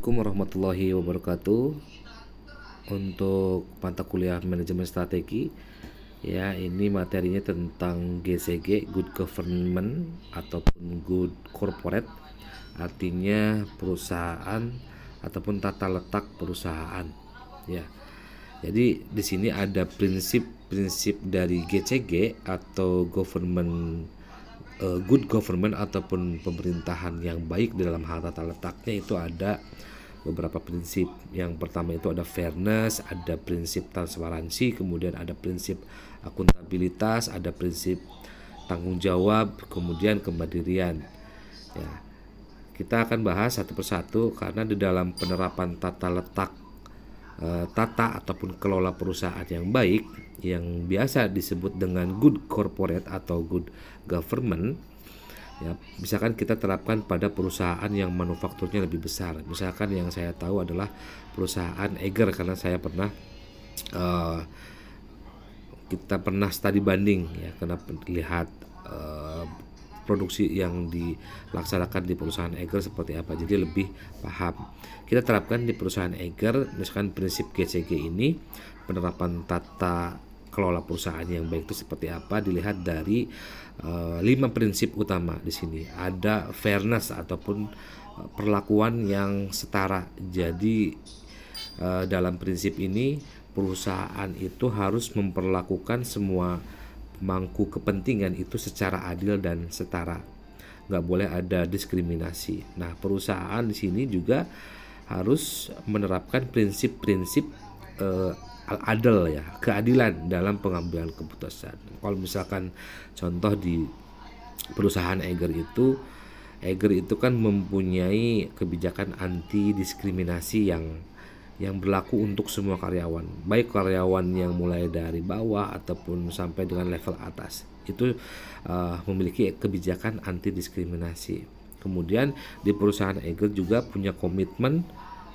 Assalamualaikum warahmatullahi wabarakatuh. Untuk mata kuliah manajemen strategi, ya ini materinya tentang GCG, Good Government ataupun Good Corporate, artinya perusahaan ataupun tata letak perusahaan. Ya, jadi di sini ada prinsip-prinsip dari GCG atau good government ataupun pemerintahan yang baik di dalam hal tata letaknya. Itu ada beberapa prinsip. Yang pertama itu ada fairness, ada prinsip transparansi, kemudian ada prinsip akuntabilitas, ada prinsip tanggung jawab, kemudian kemandirian. Ya, kita akan bahas satu persatu karena di dalam penerapan tata letak tata ataupun kelola perusahaan yang baik, yang biasa disebut dengan good corporate atau good government, ya misalkan kita terapkan pada perusahaan yang manufakturnya lebih besar. Misalkan yang saya tahu adalah perusahaan Eiger, karena saya pernah kita pernah studi banding, ya karena lihat produksi yang dilaksanakan di perusahaan Eiger seperti apa, jadi lebih paham. Kita terapkan di perusahaan Eiger, misalkan prinsip GCG ini, penerapan tata kelola perusahaan yang baik itu seperti apa, dilihat dari 5 prinsip utama di sini. Ada fairness ataupun perlakuan yang setara. Jadi dalam prinsip ini perusahaan itu harus memperlakukan semua pemangku kepentingan itu secara adil dan setara, nggak boleh ada diskriminasi. Nah, perusahaan di sini juga harus menerapkan prinsip-prinsip al-adl, ya, keadilan dalam pengambilan keputusan. Kalau misalkan contoh di perusahaan Eiger itu kan mempunyai kebijakan anti diskriminasi yang berlaku untuk semua karyawan, baik karyawan yang mulai dari bawah ataupun sampai dengan level atas, itu memiliki kebijakan anti diskriminasi. Kemudian di perusahaan Eiger juga punya komitmen,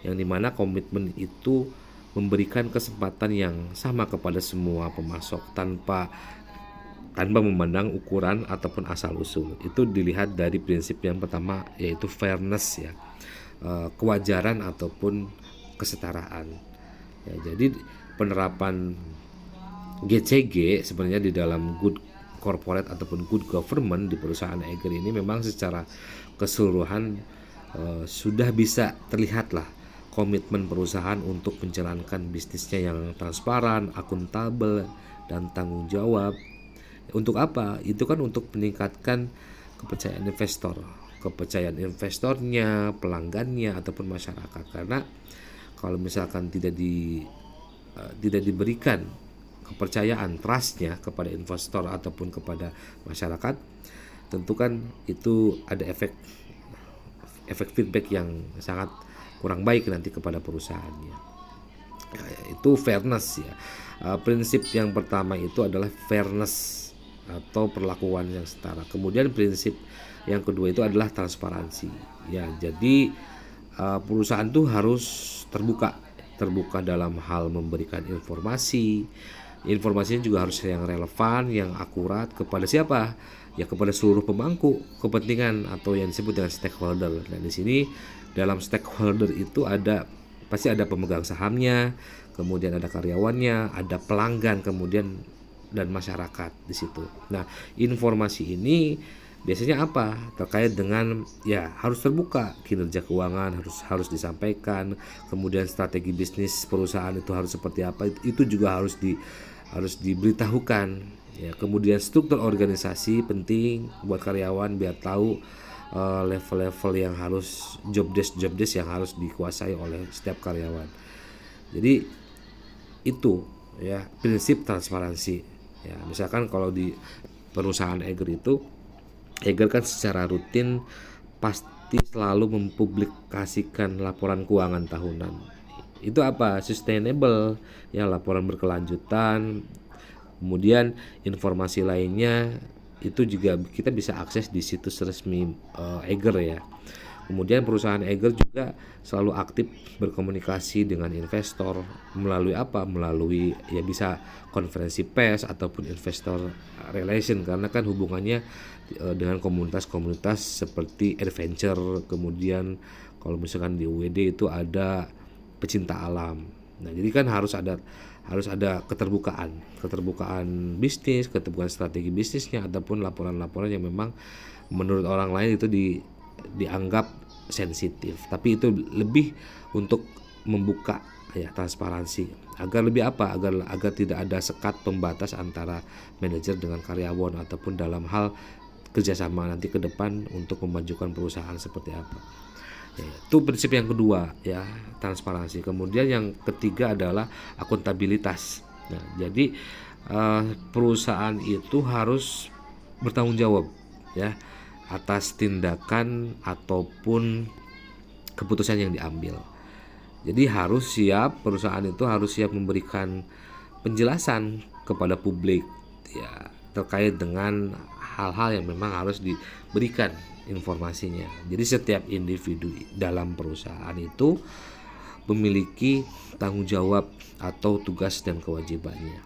yang dimana komitmen itu memberikan kesempatan yang sama kepada semua pemasok tanpa memandang ukuran ataupun asal usul. Itu dilihat dari prinsip yang pertama, yaitu fairness, ya, kewajaran ataupun kesetaraan. Ya, jadi penerapan GCG sebenarnya di dalam good corporate ataupun good government di perusahaan Eiger ini memang secara keseluruhan sudah bisa terlihat lah komitmen perusahaan untuk menjalankan bisnisnya yang transparan, akuntabel, dan tanggung jawab. Untuk apa? Itu kan untuk meningkatkan kepercayaan investornya, pelanggannya ataupun masyarakat. Karena kalau misalkan tidak diberikan kepercayaan, trustnya kepada investor ataupun kepada masyarakat, tentu kan itu ada efek feedback yang sangat kurang baik nanti kepada perusahaannya. Ya, itu fairness, ya. Prinsip yang pertama itu adalah fairness atau perlakuan yang setara. Kemudian prinsip yang kedua itu adalah transparansi. Ya, jadi perusahaan tuh harus terbuka dalam hal memberikan informasinya juga harus yang relevan, yang akurat kepada siapa? Ya, kepada seluruh pemangku kepentingan atau yang disebut dengan stakeholder. Dan di sini dalam stakeholder itu pasti ada pemegang sahamnya, kemudian ada karyawannya, ada pelanggan, kemudian dan masyarakat di situ. Nah, informasi ini biasanya apa? Terkait dengan, ya, harus terbuka, kinerja keuangan harus disampaikan, kemudian strategi bisnis perusahaan itu harus seperti apa, itu juga harus diberitahukan, ya. Kemudian struktur organisasi penting buat karyawan biar tahu level-level yang harus job desk yang harus dikuasai oleh setiap karyawan. Jadi itu, ya, prinsip transparansi. Ya, misalkan kalau di perusahaan Eiger kan secara rutin pasti selalu mempublikasikan laporan keuangan tahunan. Itu apa? Sustainable, ya, laporan berkelanjutan. Kemudian informasi lainnya itu juga kita bisa akses di situs resmi Eiger, ya. Kemudian perusahaan Eiger juga selalu aktif berkomunikasi dengan investor melalui apa? Melalui, ya, bisa konferensi pers ataupun investor relation, karena kan hubungannya dengan komunitas-komunitas seperti adventure, kemudian Kalau misalkan di UWD itu ada pecinta alam. Nah, jadi kan harus ada keterbukaan bisnis, keterbukaan strategi bisnisnya, ataupun laporan-laporan yang memang menurut orang lain itu dianggap sensitif. Tapi itu lebih untuk membuka ya, transparansi, agar lebih apa? Agar tidak ada sekat pembatas antara manajer dengan karyawan, ataupun dalam hal kerjasama nanti ke depan untuk memajukan perusahaan seperti apa. Ya, itu prinsip yang kedua ya, transparansi. Kemudian yang ketiga adalah akuntabilitas. Nah, jadi perusahaan itu harus bertanggung jawab ya atas tindakan ataupun keputusan yang diambil. Jadi perusahaan itu harus siap memberikan penjelasan kepada publik ya terkait dengan hal-hal yang memang harus diberikan informasinya. Jadi setiap individu dalam perusahaan itu memiliki tanggung jawab atau tugas dan kewajibannya.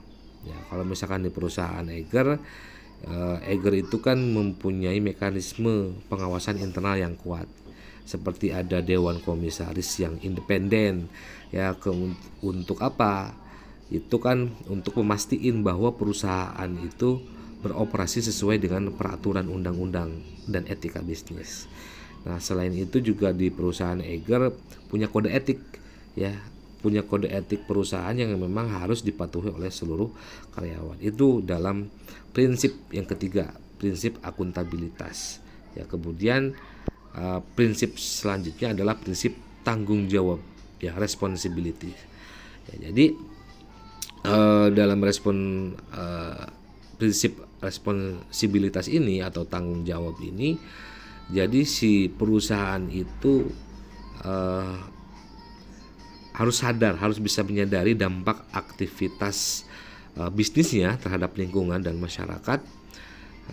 Ya, kalau misalkan di perusahaan Eiger itu kan mempunyai mekanisme pengawasan internal yang kuat. Seperti ada dewan komisaris yang independen ya, untuk apa? Itu kan untuk memastikan bahwa perusahaan itu beroperasi sesuai dengan peraturan undang-undang dan etika bisnis. Nah, selain itu juga di perusahaan Eiger punya kode etik ya, punya kode etik perusahaan yang memang harus dipatuhi oleh seluruh karyawan. Itu dalam prinsip yang ketiga, prinsip akuntabilitas. Ya, kemudian prinsip selanjutnya adalah prinsip tanggung jawab ya, responsibility. Ya, jadi dalam prinsip responsibilitas ini atau tanggung jawab ini, jadi si perusahaan itu harus sadar, harus bisa menyadari dampak aktivitas bisnisnya terhadap lingkungan dan masyarakat,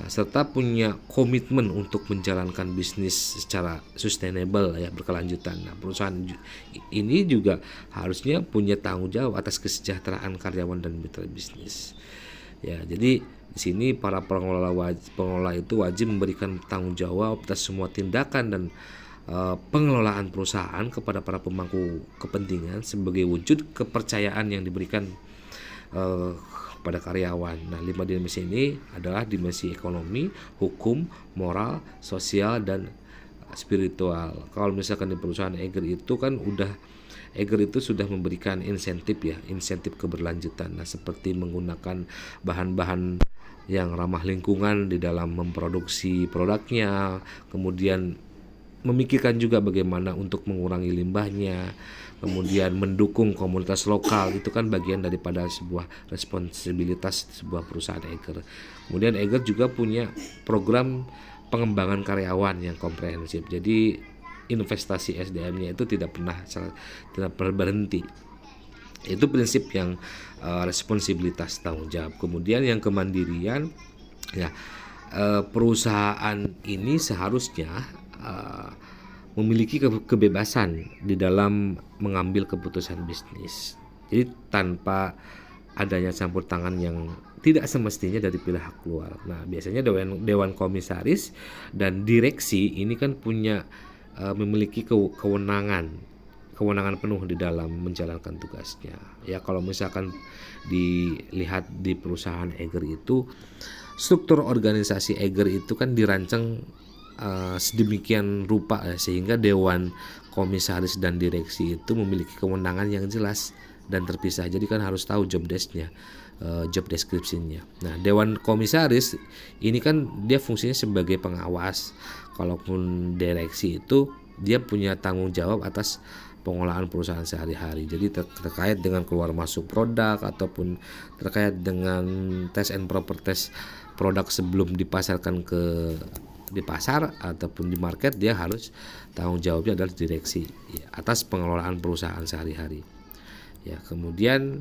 serta punya komitmen untuk menjalankan bisnis secara sustainable ya, berkelanjutan. Nah, perusahaan ini juga harusnya punya tanggung jawab atas kesejahteraan karyawan dan mitra bisnis. Ya, jadi di sini para pengelola itu wajib memberikan tanggung jawab atas semua tindakan dan pengelolaan perusahaan kepada para pemangku kepentingan sebagai wujud kepercayaan yang diberikan pada karyawan. Nah, 5 dimensi ini adalah dimensi ekonomi, hukum, moral, sosial, dan spiritual. Kalau misalkan di perusahaan Eiger itu sudah memberikan insentif keberlanjutan. Nah, seperti menggunakan bahan-bahan yang ramah lingkungan di dalam memproduksi produknya, kemudian memikirkan juga bagaimana untuk mengurangi limbahnya, kemudian mendukung komunitas lokal. Itu kan bagian daripada sebuah responsibilitas sebuah perusahaan Eiger. Kemudian Eiger juga punya program pengembangan karyawan yang komprehensif. Jadi investasi SDM-nya itu tidak pernah berhenti. Itu prinsip yang responsibilitas, tanggung jawab. Kemudian yang kemandirian ya, perusahaan ini seharusnya memiliki kebebasan di dalam mengambil keputusan bisnis. Jadi tanpa adanya campur tangan yang tidak semestinya dari pihak luar. Nah, biasanya dewan komisaris dan direksi ini kan memiliki kewenangan penuh di dalam menjalankan tugasnya. Ya, kalau misalkan dilihat di perusahaan Eiger itu, struktur organisasi Eiger itu kan dirancang sedemikian rupa ya, sehingga dewan komisaris dan direksi itu memiliki kewenangan yang jelas dan terpisah. Jadi kan harus tahu job deskripsinya. Nah, dewan komisaris ini kan dia fungsinya sebagai pengawas. Kalaupun direksi itu dia punya tanggung jawab atas pengolahan perusahaan sehari-hari. Jadi terkait dengan keluar masuk produk ataupun terkait dengan test and proper test produk sebelum dipasarkan di pasar ataupun di market, dia harus tanggung jawabnya adalah direksi ya, atas pengelolaan perusahaan sehari-hari. Ya, kemudian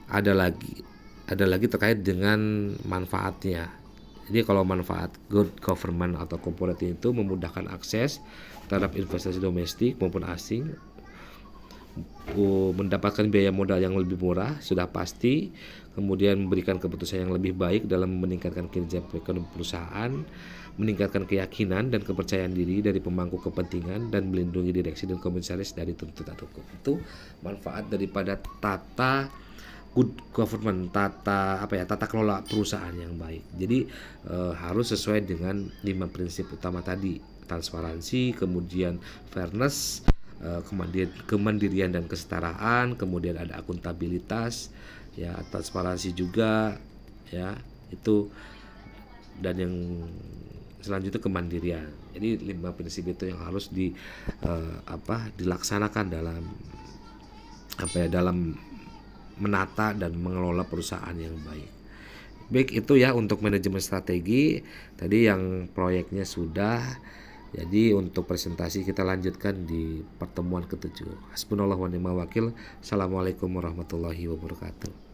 ada lagi terkait dengan manfaatnya. Jadi kalau manfaat good government atau corporate itu memudahkan akses terhadap investasi domestik maupun asing, mendapatkan biaya modal yang lebih murah sudah pasti, kemudian memberikan keputusan yang lebih baik dalam meningkatkan kinerja ekonomi perusahaan, meningkatkan keyakinan dan kepercayaan diri dari pemangku kepentingan, dan melindungi direksi dan komisaris dari tuntutan hukum. Itu manfaat daripada tata good government, tata kelola perusahaan yang baik. Jadi harus sesuai dengan 5 prinsip utama tadi: transparansi, kemudian fairness, kemandirian dan kesetaraan, kemudian ada akuntabilitas, ya, transparansi juga, ya, itu, dan yang selanjutnya kemandirian. Jadi 5 prinsip itu yang harus dilaksanakan dalam menata dan mengelola perusahaan yang baik. Baik, itu ya untuk manajemen strategi. Tadi yang proyeknya sudah. Jadi untuk presentasi kita lanjutkan di pertemuan ke-7. Hasbunallahu wa ni'mal wakil. Assalamualaikum warahmatullahi wabarakatuh.